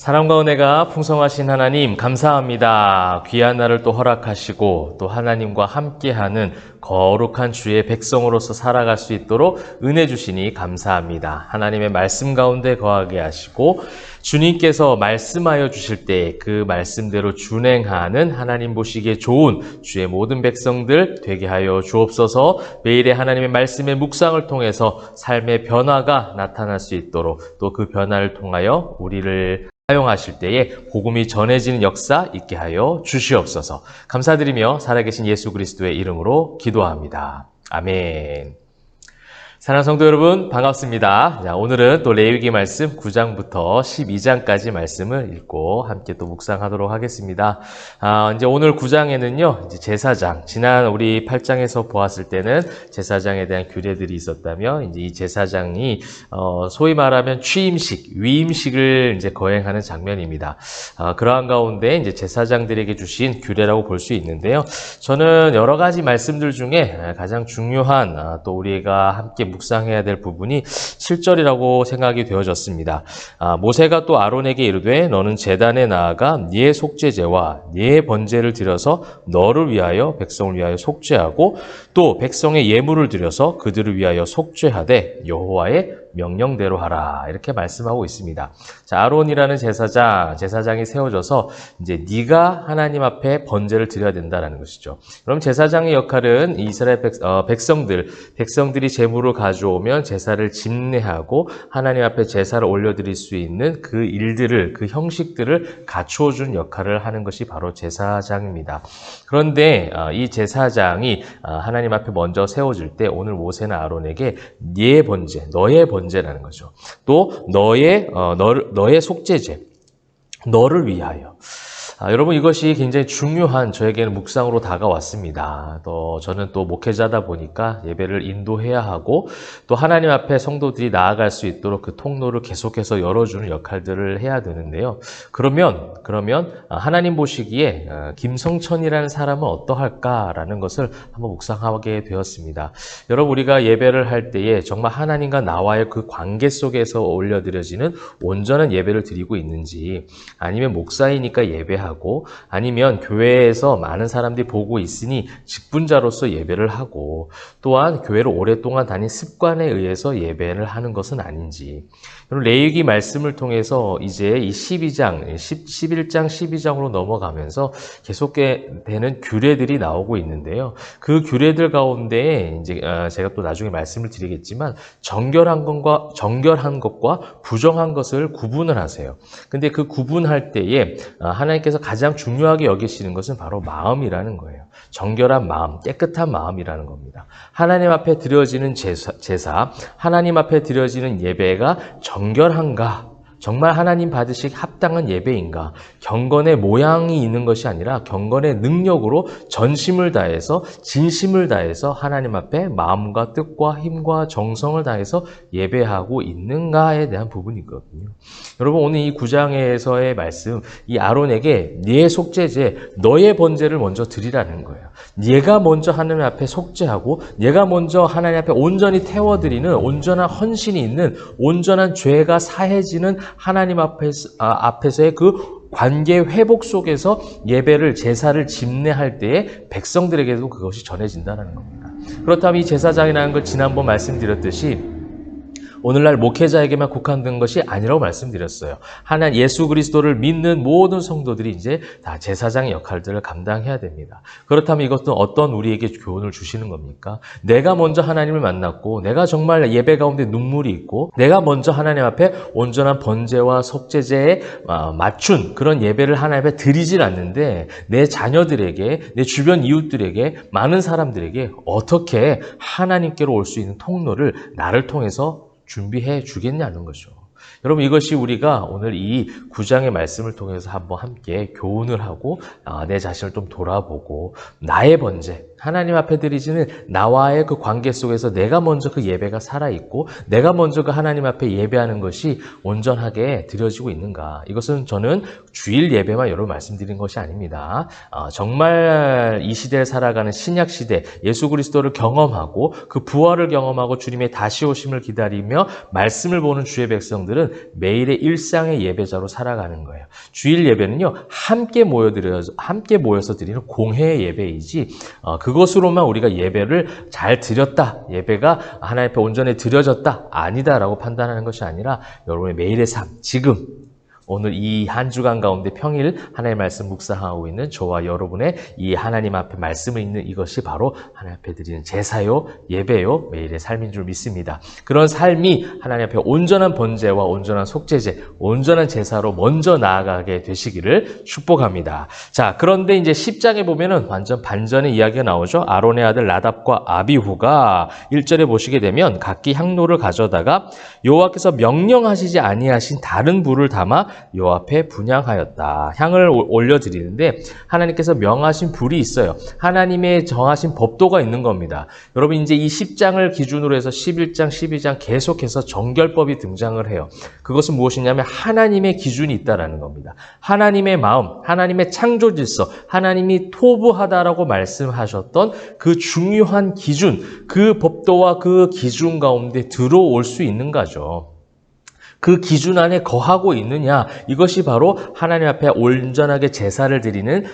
사랑과 은혜가 풍성하신 하나님 감사합니다. 귀한 날을 또 허락하시고 또 하나님과 함께하는 거룩한 주의 백성으로서 살아갈 수 있도록 은혜 주시니 감사합니다. 하나님의 말씀 가운데 거하게 하시고 주님께서 말씀하여 주실 때 그 말씀대로 준행하는 하나님 보시기에 좋은 주의 모든 백성들 되게 하여 주옵소서. 매일의 하나님의 말씀의 묵상을 통해서 삶의 변화가 나타날 수 있도록 또 그 변화를 통하여 우리를 사용하실 때에 복음이 전해지는 역사 있게 하여 주시옵소서. 감사드리며 살아계신 예수 그리스도의 이름으로 기도합니다. 아멘. 사랑하는 성도 여러분 반갑습니다. 자, 오늘은 또 레위기 말씀 9장부터 12장까지 말씀을 읽고 함께 또 묵상하도록 하겠습니다. 이제 오늘 9장에는요, 이제 제사장, 지난 우리 8장에서 보았을 때는 제사장에 대한 규례들이 있었다며, 이제 이 제사장이 소위 말하면 취임식, 위임식을 이제 거행하는 장면입니다. 그러한 가운데 이제 제사장들에게 주신 규례라고 볼 수 있는데요. 저는 여러 가지 말씀들 중에 가장 중요한 또 우리가 함께 묵상해야 될 부분이 7절이라고 생각이 되어졌습니다. 모세가 또 아론에게 이르되 너는 제단에 나아가 네의 속죄제와 네의 번제를 드려서 너를 위하여 백성을 위하여 속죄하고 또 백성의 예물을 드려서 그들을 위하여 속죄하되 여호와의 명령대로 하라. 이렇게 말씀하고 있습니다. 자, 아론이라는 제사장이 세워져서 이제 네가 하나님 앞에 번제를 드려야 된다라는 것이죠. 그럼 제사장의 역할은 이스라엘 백성들이 제물을 가져오면 제사를 집례하고 하나님 앞에 제사를 올려드릴 수 있는 그 일들을, 그 형식들을 갖추어준 역할을 하는 것이 바로 제사장입니다. 그런데 이 제사장이 하나님 앞에 먼저 세워질 때 오늘 모세는 아론에게 네의 번제, 너의 번제라는 거죠. 또 너의 속죄제, 너를 위하여. 여러분 이것이 굉장히 중요한 저에게는 묵상으로 다가왔습니다. 또 저는 또 목회자다 보니까 예배를 인도해야 하고 또 하나님 앞에 성도들이 나아갈 수 있도록 그 통로를 계속해서 열어주는 역할들을 해야 되는데요. 그러면 하나님 보시기에 김성천이라는 사람은 어떠할까라는 것을 한번 묵상하게 되었습니다. 여러분 우리가 예배를 할 때에 정말 하나님과 나와의 그 관계 속에서 올려드려지는 온전한 예배를 드리고 있는지, 아니면 목사이니까 예배하고 아니면 교회에서 많은 사람들이 보고 있으니 직분자로서 예배를 하고 또한 교회를 오랫동안 다닌 습관에 의해서 예배를 하는 것은 아닌지, 레위기 말씀을 통해서 이제 이 11장, 12장으로 넘어가면서 계속되는 규례들이 나오고 있는데요. 그 규례들 가운데 이제 제가 또 나중에 말씀을 드리겠지만 정결한 것과 부정한 것을 구분을 하세요. 근데 그 구분할 때에 하나님께서 가장 중요하게 여기시는 것은 바로 마음이라는 거예요. 정결한 마음, 깨끗한 마음이라는 겁니다. 하나님 앞에 드려지는 제사, 하나님 앞에 드려지는 예배가 정결한가? 정말 하나님 받으실 합당한 예배인가? 경건의 모양이 있는 것이 아니라 경건의 능력으로 전심을 다해서 진심을 다해서 하나님 앞에 마음과 뜻과 힘과 정성을 다해서 예배하고 있는가에 대한 부분이거든요. 여러분 오늘 이 9장에서의 말씀, 이 아론에게 네의 속죄제, 너의 번제를 먼저 드리라는 거예요. 네가 먼저 하나님 앞에 속죄하고 네가 먼저 하나님 앞에 온전히 태워드리는 온전한 헌신이 있는 온전한 죄가 사해지는 하나님 앞에서의 그 관계 회복 속에서 예배를, 제사를 집례할 때에 백성들에게도 그것이 전해진다는 겁니다. 그렇다면 이 제사장이라는 걸 지난번 말씀드렸듯이 오늘날 목회자에게만 국한된 것이 아니라고 말씀드렸어요. 하나님 예수 그리스도를 믿는 모든 성도들이 이제 다 제사장의 역할들을 감당해야 됩니다. 그렇다면 이것도 어떤 우리에게 교훈을 주시는 겁니까? 내가 먼저 하나님을 만났고 내가 정말 예배 가운데 눈물이 있고 내가 먼저 하나님 앞에 온전한 번제와 속죄제에 맞춘 그런 예배를 하나님 앞에 드리질 않는데 내 자녀들에게, 내 주변 이웃들에게, 많은 사람들에게 어떻게 하나님께로 올 수 있는 통로를 나를 통해서 준비해 주겠냐는 거죠. 여러분 이것이 우리가 오늘 이 9장의 말씀을 통해서 한번 함께 교훈을 하고 내 자신을 좀 돌아보고 나의 번제, 하나님 앞에 드리지는 나와의 그 관계 속에서 내가 먼저 그 예배가 살아있고 내가 먼저 그 하나님 앞에 예배하는 것이 온전하게 드려지고 있는가. 이것은 저는 주일 예배만 여러 말씀드린 것이 아닙니다. 정말 이 시대를 살아가는 신약 시대 예수 그리스도를 경험하고 그 부활을 경험하고 주님의 다시 오심을 기다리며 말씀을 보는 주의 백성들 백성들은 매일의 일상의 예배자로 살아가는 거예요. 주일 예배는요, 함께 모여서 드리는 공회의 예배이지, 그것으로만 우리가 예배를 잘 드렸다, 예배가 하나님 앞에 온전히 드려졌다, 아니다라고 판단하는 것이 아니라 여러분의 매일의 삶, 지금 오늘 이 한 주간 가운데 평일 하나님의 말씀 묵상하고 있는 저와 여러분의 이 하나님 앞에 말씀을 읽는 이것이 바로 하나님 앞에 드리는 제사요, 예배요, 매일의 삶인 줄 믿습니다. 그런 삶이 하나님 앞에 온전한 번제와 온전한 속죄제, 온전한 제사로 먼저 나아가게 되시기를 축복합니다. 자, 그런데 이제 10장에 보면은 완전 반전의 이야기가 나오죠. 아론의 아들 나답과 아비후가 1절에 보시게 되면 각기 향로를 가져다가 여호와께서 명령하시지 아니하신 다른 불을 담아 여호와 앞에 분향하였다. 향을 올려드리는데 하나님께서 명하신 불이 있어요. 하나님의 정하신 법도가 있는 겁니다. 여러분 이제 이 10장을 기준으로 해서 11장, 12장 계속해서 정결법이 등장을 해요. 그것은 무엇이냐면 하나님의 기준이 있다라는 겁니다. 하나님의 마음, 하나님의 창조 질서, 하나님이 토부하다라고 말씀하셨던 그 중요한 기준, 그 법도와 그 기준 가운데 들어올 수 있는 거죠. 그 기준 안에 거하고 있느냐, 이것이 바로 하나님 앞에 온전하게 제사를 드리는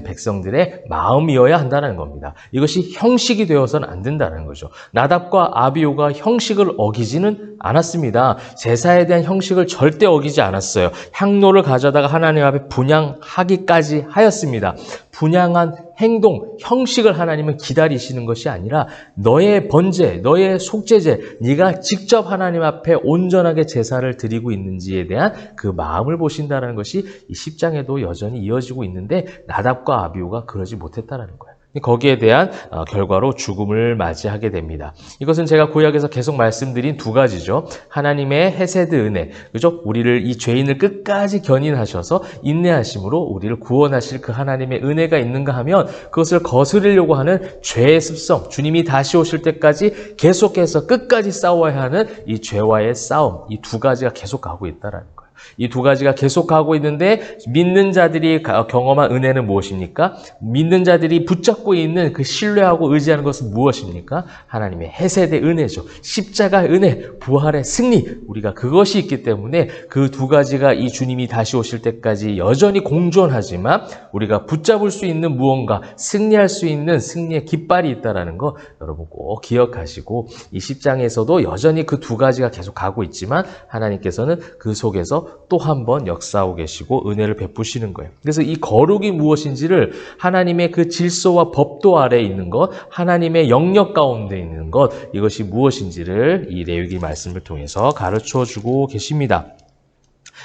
백성들의 마음이어야 한다는 겁니다. 이것이 형식이 되어서는 안 된다는 거죠. 나답과 아비후가 형식을 어기지는 않았습니다. 제사에 대한 형식을 절대 어기지 않았어요. 향로를 가져다가 하나님 앞에 분향하기까지 하였습니다. 분향한 행동, 형식을 하나님은 기다리시는 것이 아니라 너의 번제, 너의 속죄제, 네가 직접 하나님 앞에 온전하게 제사를 드리고 있는지에 대한 그 마음을 보신다는 것이 이 10장에도 여전히 이어지고 있는데 나답과 아비후가 그러지 못했다는 거예요. 거기에 대한 결과로 죽음을 맞이하게 됩니다. 이것은 제가 구약에서 계속 말씀드린 두 가지죠. 하나님의 헤세드 은혜, 그죠? 우리를 이 죄인을 끝까지 견인하셔서 인내하심으로 우리를 구원하실 그 하나님의 은혜가 있는가 하면 그것을 거스르려고 하는 죄의 습성, 주님이 다시 오실 때까지 계속해서 끝까지 싸워야 하는 이 죄와의 싸움, 이 두 가지가 계속 가고 있다라는 거예요. 이 두 가지가 계속하고 있는데 믿는 자들이 경험한 은혜는 무엇입니까? 믿는 자들이 붙잡고 있는 그 신뢰하고 의지하는 것은 무엇입니까? 하나님의 헤세드의 은혜죠. 십자가의 은혜, 부활의 승리, 우리가 그것이 있기 때문에 그 두 가지가 이 주님이 다시 오실 때까지 여전히 공존하지만 우리가 붙잡을 수 있는 무언가, 승리할 수 있는 승리의 깃발이 있다는 거 여러분 꼭 기억하시고 이 10장에서도 여전히 그 두 가지가 계속 가고 있지만 하나님께서는 그 속에서 또 한 번 역사하고 계시고 은혜를 베푸시는 거예요. 그래서 이 거룩이 무엇인지를 하나님의 그 질서와 법도 아래에 있는 것, 하나님의 영역 가운데 있는 것, 이것이 무엇인지를 이 레위기 말씀을 통해서 가르쳐 주고 계십니다.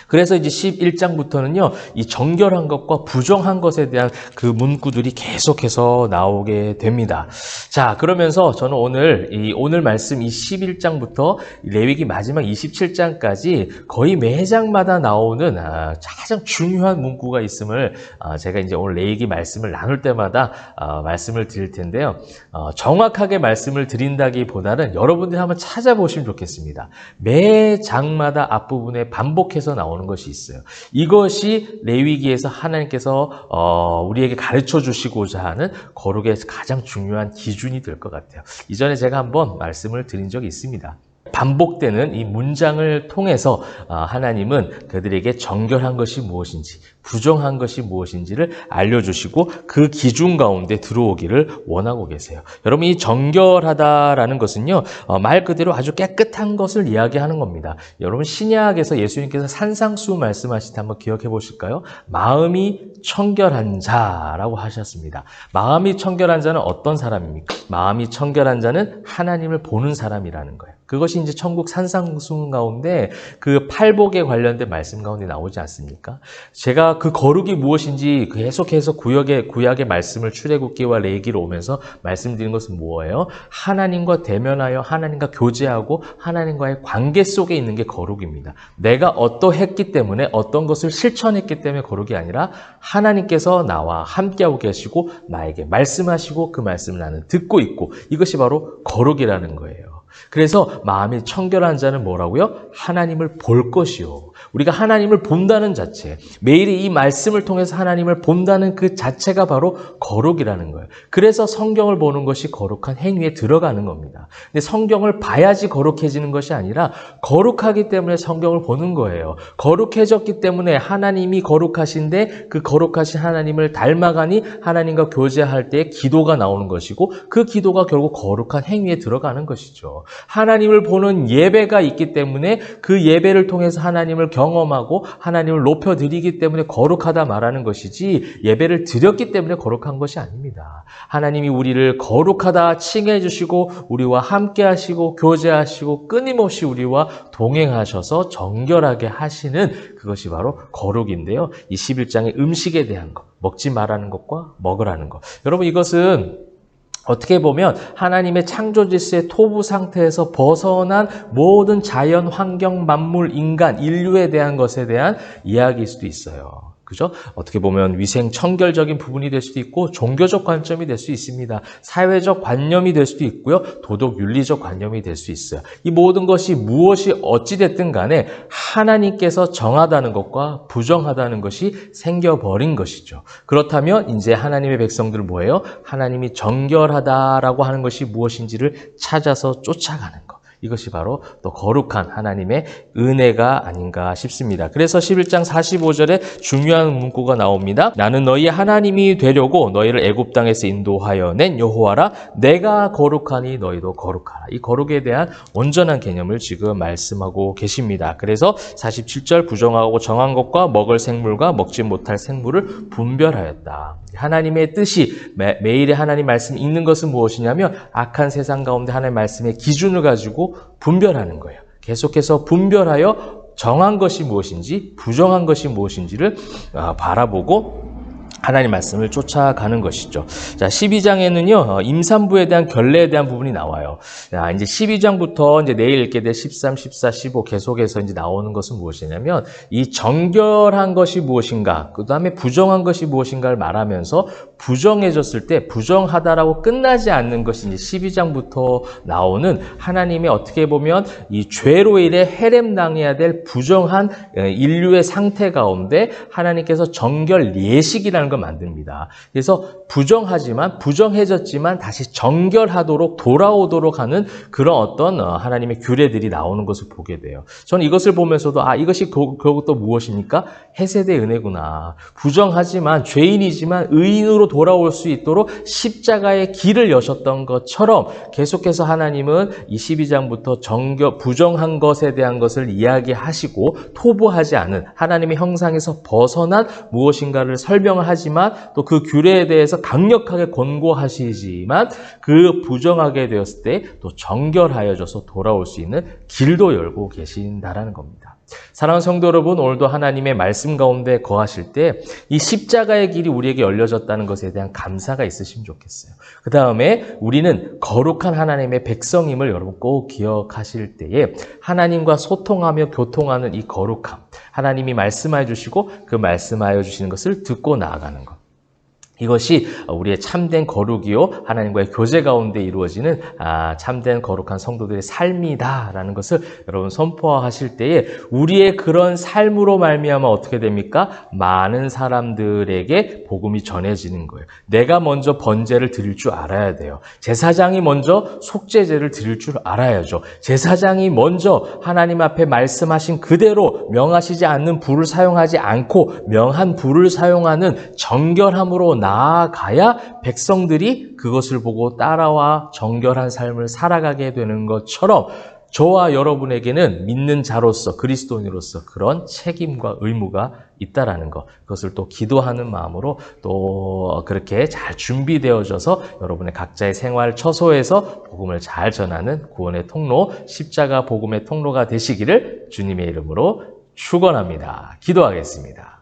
그래서 이제 11장부터는요, 이 정결한 것과 부정한 것에 대한 그 문구들이 계속해서 나오게 됩니다. 자, 그러면서 저는 오늘 말씀 이 11장부터 레위기 마지막 27장까지 거의 매장마다 나오는 가장 중요한 문구가 있음을 제가 이제 오늘 레위기 말씀을 나눌 때마다 말씀을 드릴 텐데요. 정확하게 말씀을 드린다기보다는 여러분들이 한번 찾아보시면 좋겠습니다. 매 장마다 앞부분에 반복해서 나오는 것이 있어요. 이것이 레위기에서 하나님께서 우리에게 가르쳐 주시고자 하는 거룩의 가장 중요한 기준이 될 것 같아요. 이전에 제가 한번 말씀을 드린 적이 있습니다. 반복되는 이 문장을 통해서 하나님은 그들에게 정결한 것이 무엇인지, 부정한 것이 무엇인지를 알려주시고 그 기준 가운데 들어오기를 원하고 계세요. 여러분, 이 정결하다라는 것은요, 말 그대로 아주 깨끗한 것을 이야기하는 겁니다. 여러분, 신약에서 예수님께서 산상수 말씀하실 때 한번 기억해 보실까요? 마음이 청결한 자라고 하셨습니다. 마음이 청결한 자는 어떤 사람입니까? 마음이 청결한 자는 하나님을 보는 사람이라는 거예요. 그것이 이제 천국 산상수 가운데 그 팔복에 관련된 말씀 가운데 나오지 않습니까? 제가 그 거룩이 무엇인지 계속해서 구약의 말씀을 출애굽기와 레위기로 오면서 말씀드린 것은 뭐예요? 하나님과 대면하여 하나님과 교제하고 하나님과의 관계 속에 있는 게 거룩입니다. 내가 어떠했기 때문에 어떤 것을 실천했기 때문에 거룩이 아니라 하나님께서 나와 함께하고 계시고 나에게 말씀하시고 그 말씀을 나는 듣고 있고 이것이 바로 거룩이라는 거예요. 그래서 마음이 청결한 자는 뭐라고요? 하나님을 볼 것이요. 우리가 하나님을 본다는 자체, 매일 이 말씀을 통해서 하나님을 본다는 그 자체가 바로 거룩이라는 거예요. 그래서 성경을 보는 것이 거룩한 행위에 들어가는 겁니다. 근데 성경을 봐야지 거룩해지는 것이 아니라 거룩하기 때문에 성경을 보는 거예요. 거룩해졌기 때문에 하나님이 거룩하신데 그 거룩하신 하나님을 닮아가니 하나님과 교제할 때 기도가 나오는 것이고 그 기도가 결국 거룩한 행위에 들어가는 것이죠. 하나님을 보는 예배가 있기 때문에 그 예배를 통해서 하나님을 경험하고 하나님을 높여드리기 때문에 거룩하다 말하는 것이지 예배를 드렸기 때문에 거룩한 것이 아닙니다. 하나님이 우리를 거룩하다 칭해 주시고 우리와 함께 하시고 교제하시고 끊임없이 우리와 동행하셔서 정결하게 하시는 그것이 바로 거룩인데요. 이 11장의 음식에 대한 것, 먹지 말라는 것과 먹으라는 것. 여러분 이것은 어떻게 보면 하나님의 창조 질서의 토부 상태에서 벗어난 모든 자연, 환경, 만물, 인간, 인류에 대한 것에 대한 이야기일 수도 있어요. 그죠? 어떻게 보면 위생 청결적인 부분이 될 수도 있고 종교적 관점이 될 수 있습니다. 사회적 관념이 될 수도 있고요. 도덕 윤리적 관념이 될 수 있어요. 이 모든 것이 무엇이 어찌 됐든 간에 하나님께서 정하다는 것과 부정하다는 것이 생겨버린 것이죠. 그렇다면 이제 하나님의 백성들은 뭐예요? 하나님이 정결하다라고 하는 것이 무엇인지를 찾아서 쫓아가는 것. 이것이 바로 또 거룩한 하나님의 은혜가 아닌가 싶습니다. 그래서 11장 45절에 중요한 문구가 나옵니다. 나는 너희 하나님이 되려고 너희를 애굽 땅에서 인도하여 낸 여호와라. 내가 거룩하니 너희도 거룩하라. 이 거룩에 대한 온전한 개념을 지금 말씀하고 계십니다. 그래서 47절 부정하고 정한 것과 먹을 생물과 먹지 못할 생물을 분별하였다. 하나님의 뜻이 매일의 하나님 말씀 읽는 것은 무엇이냐면 악한 세상 가운데 하나님의 말씀의 기준을 가지고 분별하는 거예요. 계속해서 분별하여 정한 것이 무엇인지 부정한 것이 무엇인지를 바라보고 하나님 말씀을 쫓아가는 것이죠. 자, 12장에는요, 임산부에 대한 결례에 대한 부분이 나와요. 자, 이제 12장부터 이제 내일 읽게 될 13, 14, 15 계속해서 이제 나오는 것은 무엇이냐면 이 정결한 것이 무엇인가, 그 다음에 부정한 것이 무엇인가를 말하면서 부정해졌을 때 부정하다라고 끝나지 않는 것이 이제 12장부터 나오는 하나님의 어떻게 보면 이 죄로 인해 해렘당해야 될 부정한 인류의 상태 가운데 하나님께서 정결 예식이라는 걸 만듭니다. 그래서 부정해졌지만 다시 정결하도록 돌아오도록 하는 그런 어떤 하나님의 규례들이 나오는 것을 보게 돼요. 저는 이것을 보면서도 이것이 결국 또 무엇입니까? 해세대 은혜구나. 부정하지만 죄인이지만 의인으로 돌아올 수 있도록 십자가의 길을 여셨던 것처럼 계속해서 하나님은 이 12장부터 부정한 것에 대한 것을 이야기하시고 토부하지 않은 하나님의 형상에서 벗어난 무엇인가를 설명을 하지만 또 그 규례에 대해서 강력하게 권고하시지만 그 부정하게 되었을 때 또 정결하여져서 돌아올 수 있는 길도 열고 계신다라는 겁니다. 사랑하는 성도 여러분, 오늘도 하나님의 말씀 가운데 거하실 때 이 십자가의 길이 우리에게 열려졌다는 것에 대한 감사가 있으시면 좋겠어요. 그 다음에 우리는 거룩한 하나님의 백성임을 여러분 꼭 기억하실 때에 하나님과 소통하며 교통하는 이 거룩함, 하나님이 말씀하여 주시고 그 말씀하여 주시는 것을 듣고 나아가는 것. 이것이 우리의 참된 거룩이요 하나님과의 교제 가운데 이루어지는 참된 거룩한 성도들의 삶이다라는 것을 여러분 선포하실 때에 우리의 그런 삶으로 말미암아 어떻게 됩니까? 많은 사람들에게 복음이 전해지는 거예요. 내가 먼저 번제를 드릴 줄 알아야 돼요. 제사장이 먼저 속죄제를 드릴 줄 알아야죠. 제사장이 먼저 하나님 앞에 말씀하신 그대로 명하시지 않는 불을 사용하지 않고 명한 불을 사용하는 정결함으로 나아가야 백성들이 그것을 보고 따라와 정결한 삶을 살아가게 되는 것처럼 저와 여러분에게는 믿는 자로서 그리스도인으로서 그런 책임과 의무가 있다라는 것, 그것을 또 기도하는 마음으로 또 그렇게 잘 준비되어져서 여러분의 각자의 생활 처소에서 복음을 잘 전하는 구원의 통로, 십자가 복음의 통로가 되시기를 주님의 이름으로 축원합니다. 기도하겠습니다.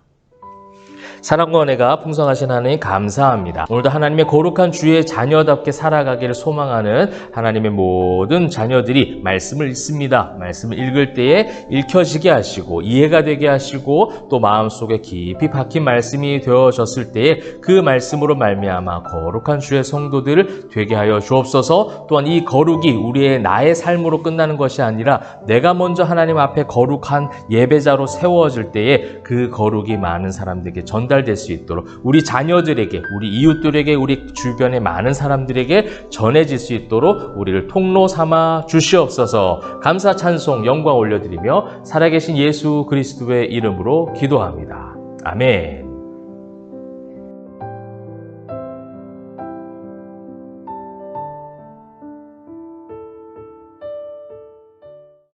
사랑과 은혜가 풍성하신 하나님 감사합니다. 오늘도 하나님의 거룩한 주의 자녀답게 살아가기를 소망하는 하나님의 모든 자녀들이 말씀을 읽습니다. 말씀을 읽을 때에 읽혀지게 하시고 이해가 되게 하시고 또 마음속에 깊이 박힌 말씀이 되어졌을 때에 그 말씀으로 말미암아 거룩한 주의 성도들 되게 하여 주옵소서. 또한 이 거룩이 우리의 나의 삶으로 끝나는 것이 아니라 내가 먼저 하나님 앞에 거룩한 예배자로 세워질 때에 그 거룩이 많은 사람들에게 전달될 수 있도록 우리 자녀들에게, 우리 이웃들에게, 우리 주변의 많은 사람들에게 전해질 수 있도록 우리를 통로 삼아 주시옵소서. 감사 찬송 영광 올려드리며 살아계신 예수 그리스도의 이름으로 기도합니다. 아멘.